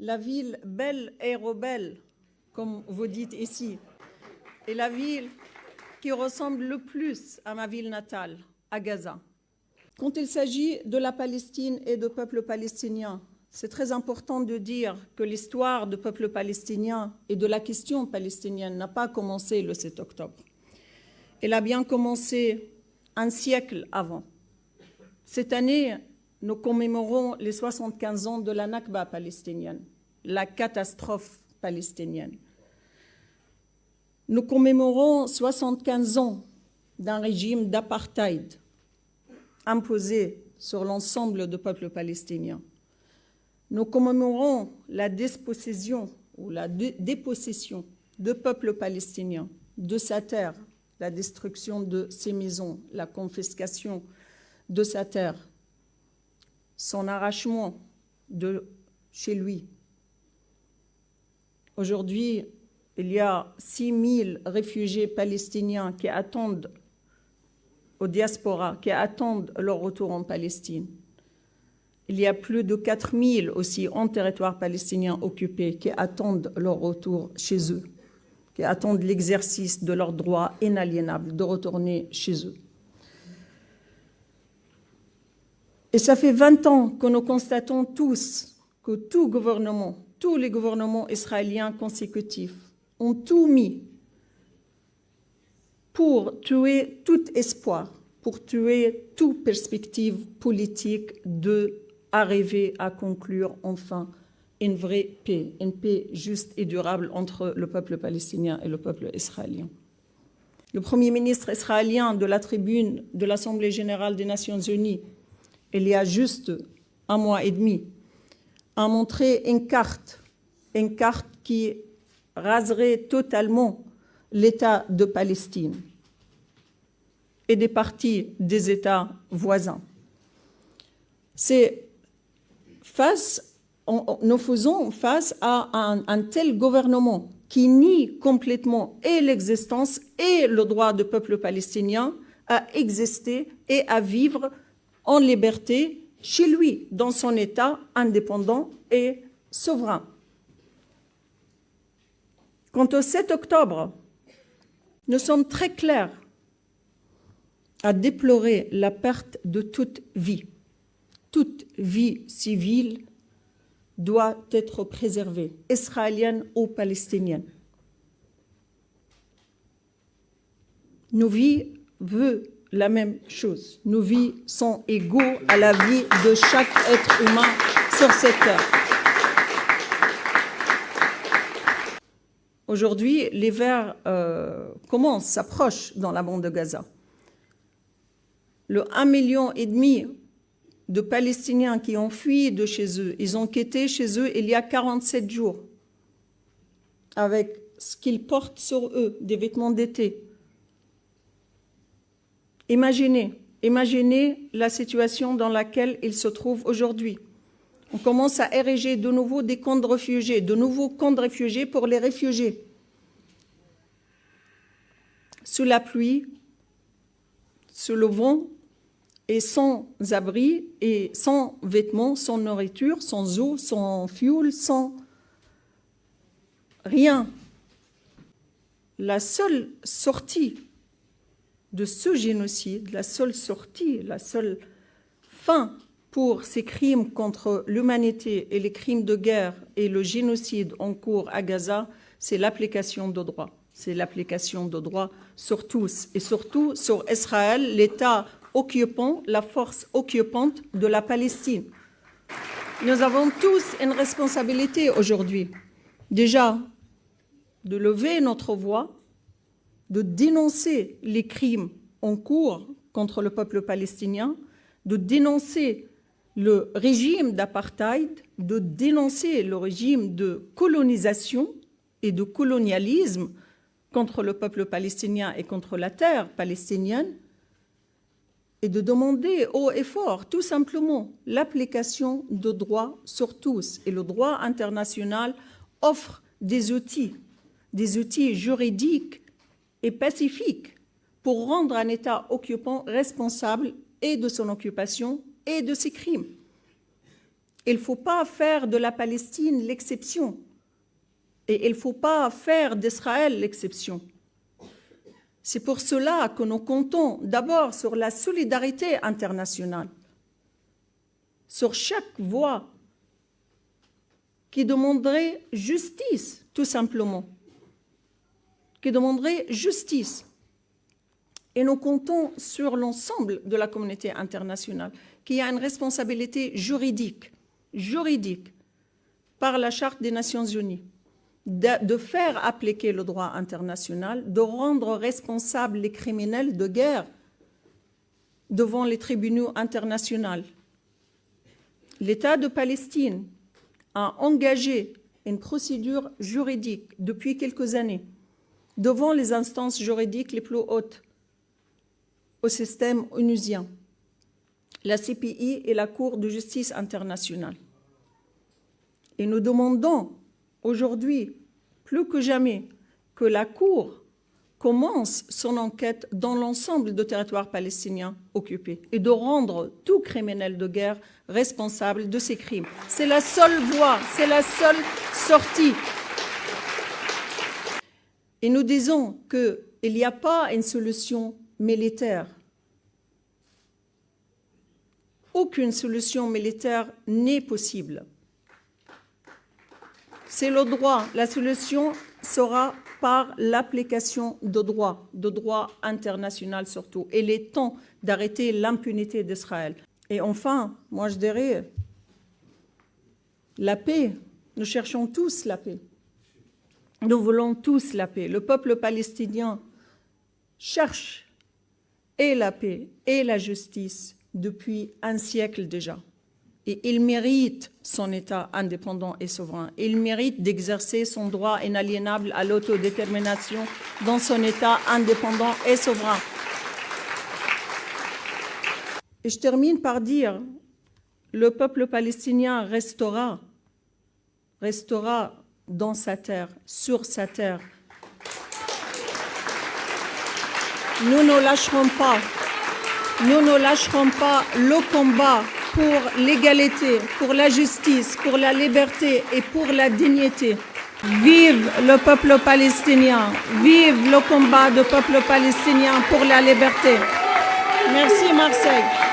la ville belle et rebelle, comme vous dites ici, est la ville qui ressemble le plus à ma ville natale, à Gaza. Quand il s'agit de la Palestine et du peuple palestinien, c'est très important de dire que l'histoire du peuple palestinien et de la question palestinienne n'a pas commencé le 7 octobre. Elle a bien commencé un siècle avant. Cette année, nous commémorons les 75 ans de la Nakba palestinienne, la catastrophe palestinienne. Nous commémorons 75 ans d'un régime d'apartheid imposé sur l'ensemble du peuple palestinien. Nous commémorons la dispossession ou la dépossession du peuple palestinien de sa terre, la destruction de ses maisons, la confiscation de sa terre, son arrachement de chez lui. Aujourd'hui, il y a 6 000 réfugiés palestiniens qui attendent aux diasporas, qui attendent leur retour en Palestine. Il y a plus de 4 000 aussi en territoire palestinien occupé qui attendent leur retour chez eux, qui attendent l'exercice de leur droit inaliénable de retourner chez eux. Et ça fait 20 ans que nous constatons tous que tous les gouvernements israéliens consécutifs ont tout mis pour tuer tout espoir, pour tuer toute perspective politique d'arriver à conclure enfin une vraie paix, une paix juste et durable entre le peuple palestinien et le peuple israélien. Le Premier ministre israélien de la tribune de l'Assemblée générale des Nations unies, il y a juste 1 mois et demi, a montré une carte qui raserait totalement l'État de Palestine et des parties des États voisins. Nous faisons face à un tel gouvernement qui nie complètement et l'existence et le droit du peuple palestinien à exister et à vivre en liberté chez lui, dans son État indépendant et souverain. Quant au 7 octobre, nous sommes très clairs à déplorer la perte de toute vie. Toute vie civile doit être préservée, israélienne ou palestinienne. Nos vies veulent la même chose. Nos vies sont égaux à la vie de chaque être humain sur cette terre. Aujourd'hui, l'hiver s'approche dans la bande de Gaza. Le 1,5 million de Palestiniens qui ont fui de chez eux, ils ont quitté chez eux il y a 47 jours, avec ce qu'ils portent sur eux, des vêtements d'été. Imaginez la situation dans laquelle ils se trouvent aujourd'hui. On commence à ériger de nouveau des camps de réfugiés, de nouveaux camps de réfugiés pour les réfugiés. Sous la pluie, sous le vent, et sans abri, et sans vêtements, sans nourriture, sans eau, sans fioul, sans rien. La seule sortie de ce génocide, la seule fin pour ces crimes contre l'humanité et les crimes de guerre et le génocide en cours à Gaza, c'est l'application de droit. C'est l'application de droit sur tous, et surtout sur Israël, l'État occupant, la force occupante de la Palestine. Nous avons tous une responsabilité aujourd'hui, déjà, de lever notre voix, de dénoncer les crimes en cours contre le peuple palestinien, de dénoncer le régime d'apartheid, de dénoncer le régime de colonisation et de colonialisme contre le peuple palestinien et contre la terre palestinienne, et de demander haut et fort, tout simplement, l'application de droit sur tous. Et le droit international offre des outils juridiques et pacifiques pour rendre un État occupant responsable et de son occupation et de ses crimes. il ne faut pas faire de la Palestine l'exception. Et il ne faut pas faire d'Israël l'exception. C'est pour cela que nous comptons d'abord sur la solidarité internationale, sur chaque voix qui demanderait justice, tout simplement, qui demanderait justice. Et nous comptons sur l'ensemble de la communauté internationale, qui a une responsabilité juridique, par la Charte des Nations Unies, de faire appliquer le droit international, de rendre responsables les criminels de guerre devant les tribunaux internationaux. L'État de Palestine a engagé une procédure juridique depuis quelques années devant les instances juridiques les plus hautes au système onusien, la CPI et la Cour de justice internationale. Et nous demandons aujourd'hui, plus que jamais, que la Cour commence son enquête dans l'ensemble du territoire palestinien occupé et de rendre tout criminel de guerre responsable de ces crimes. C'est la seule voie, c'est la seule sortie. Et nous disons qu'il n'y a pas une solution militaire. Aucune solution militaire n'est possible. C'est le droit. La solution sera par l'application de droit international surtout. Et il est temps d'arrêter l'impunité d'Israël. Et enfin, moi je dirais, la paix. Nous cherchons tous la paix. Nous voulons tous la paix. Le peuple palestinien cherche et la paix et la justice depuis un siècle déjà. Et il mérite son État indépendant et souverain. Il mérite d'exercer son droit inaliénable à l'autodétermination dans son État indépendant et souverain. Et je termine par dire, le peuple palestinien restera dans sa terre, sur sa terre. Nous ne lâcherons pas le combat pour l'égalité, pour la justice, pour la liberté et pour la dignité. Vive le peuple palestinien, vive le combat du peuple palestinien pour la liberté. Merci Marseille.